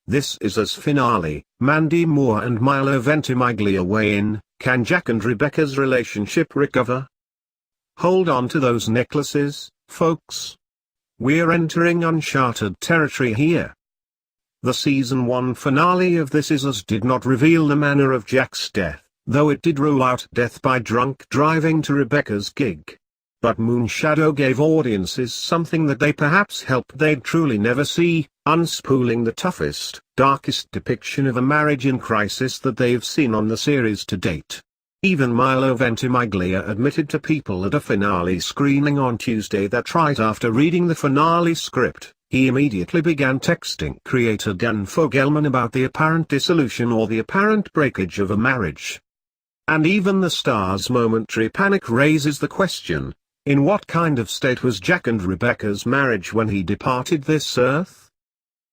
This is as finale. Mandy Moore and Milo Ventimiglia weigh in. Can Jack and Rebecca's relationship recover? Hold on to those necklaces, folks. We're entering uncharted territory here. The season 1 finale of This Is Us did not reveal the manner of Jack's death, though it did rule out death by drunk driving to Rebecca's gig. But Moonshadow gave audiences something that they perhaps hoped they'd truly never see, unspooling the toughest, darkest depiction of a marriage in crisis that they've seen on the series to date. Even Milo Ventimiglia admitted to people at a finale screening on Tuesday that right after reading the finale script, he immediately began texting creator Dan Fogelman about the apparent dissolution or the apparent breakage of a marriage. And even the star's momentary panic raises the question, in what kind of state was Jack and Rebecca's marriage when he departed this earth?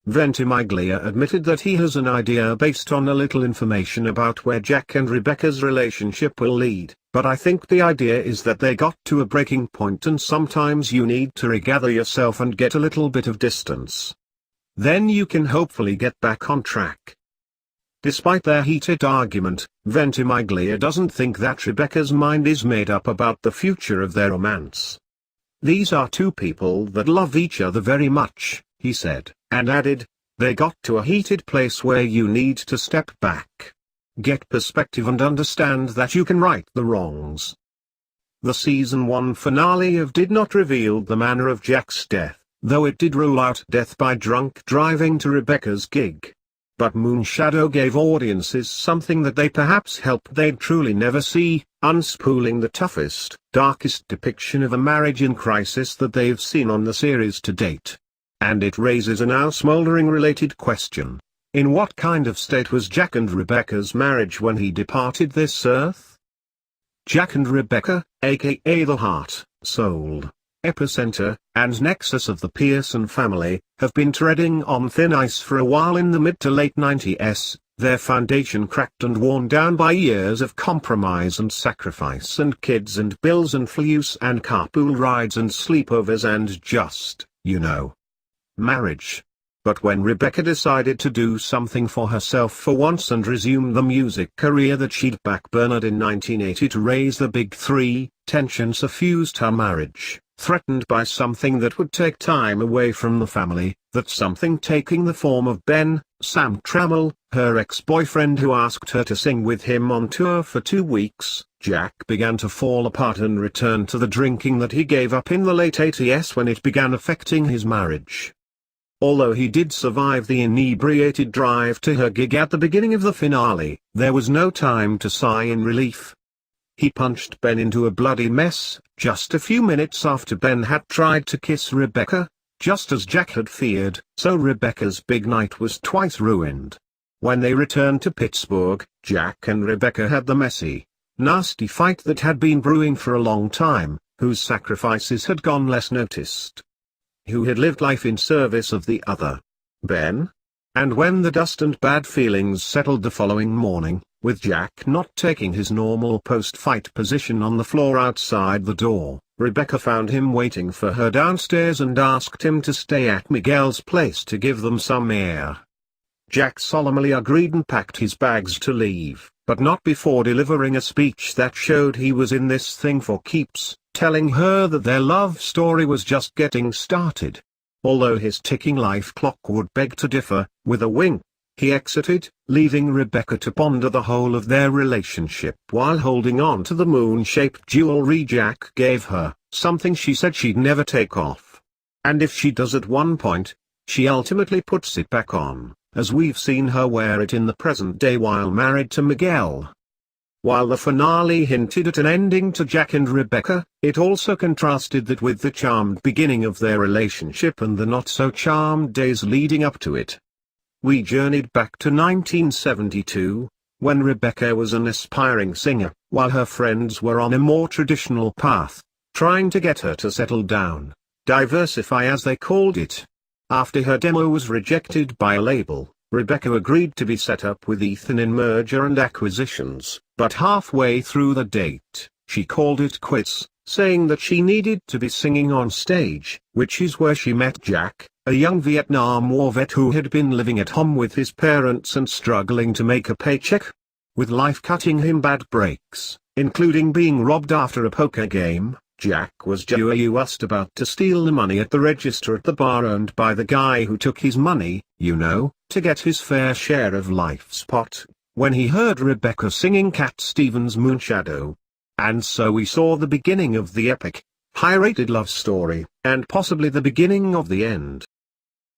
Ventimiglia admitted that he has an idea based on a little information about where Jack and Rebecca's relationship will lead, but I think the idea is that they got to a breaking point and sometimes you need to regather yourself and get a little bit of distance. Then you can hopefully get back on track. Despite their heated argument, Ventimiglia doesn't think that Rebecca's mind is made up about the future of their romance. These are two people that love each other very much, he said, and added, they got to a heated place where you need to step back, get perspective and understand that you can right the wrongs. The season 1 finale of did not reveal the manner of Jack's death, though it did rule out death by drunk driving to Rebecca's gig. But Moonshadow gave audiences something that they perhaps hoped they'd truly never see, unspooling the toughest, darkest depiction of a marriage in crisis that they've seen on the series to date. And it raises a now smoldering related question. In what kind of state was Jack and Rebecca's marriage when he departed this earth? Jack and Rebecca, aka the heart, soul, epicenter, and nexus of the Pearson family, have been treading on thin ice for a while in the mid to late 90s, their foundation cracked and worn down by years of compromise and sacrifice and kids and bills and fleus and carpool rides and sleepovers and just, marriage. But when Rebecca decided to do something for herself for once and resume the music career that she'd backburnered in 1980 to raise the big three, tension suffused her marriage, threatened by something that would take time away from the family, that something taking the form of Ben, Sam Trammell, her ex-boyfriend who asked her to sing with him on tour for 2 weeks. Jack began to fall apart and returned to the drinking that he gave up in the late 80s when it began affecting his marriage. Although he did survive the inebriated drive to her gig at the beginning of the finale, there was no time to sigh in relief. He punched Ben into a bloody mess, just a few minutes after Ben had tried to kiss Rebecca, just as Jack had feared, so Rebecca's big night was twice ruined. When they returned to Pittsburgh, Jack and Rebecca had the messy, nasty fight that had been brewing for a long time, whose sacrifices had gone less noticed. Who had lived life in service of the other? Ben? And when the dust and bad feelings settled the following morning, with Jack not taking his normal post-fight position on the floor outside the door, Rebecca found him waiting for her downstairs and asked him to stay at Miguel's place to give them some air. Jack solemnly agreed and packed his bags to leave, but not before delivering a speech that showed he was in this thing for keeps, telling her that their love story was just getting started. Although his ticking life clock would beg to differ, with a wink, he exited, leaving Rebecca to ponder the whole of their relationship while holding on to the moon-shaped jewelry Jack gave her, something she said she'd never take off. And if she does at one point, she ultimately puts it back on, as we've seen her wear it in the present day while married to Miguel. While the finale hinted at an ending to Jack and Rebecca, it also contrasted that with the charmed beginning of their relationship and the not-so-charmed days leading up to it. We journeyed back to 1972, when Rebecca was an aspiring singer, while her friends were on a more traditional path, trying to get her to settle down, diversify as they called it. After her demo was rejected by a label, Rebecca agreed to be set up with Ethan in merger and acquisitions, but halfway through the date, she called it quits, saying that she needed to be singing on stage, which is where she met Jack, a young Vietnam War vet who had been living at home with his parents and struggling to make a paycheck. With life cutting him bad breaks, including being robbed after a poker game, Jack was just about to steal the money at the register at the bar owned by the guy who took his money, to get his fair share of life's pot, when he heard Rebecca singing Cat Stevens' Moonshadow. And so we saw the beginning of the epic, high-rated love story, and possibly the beginning of the end.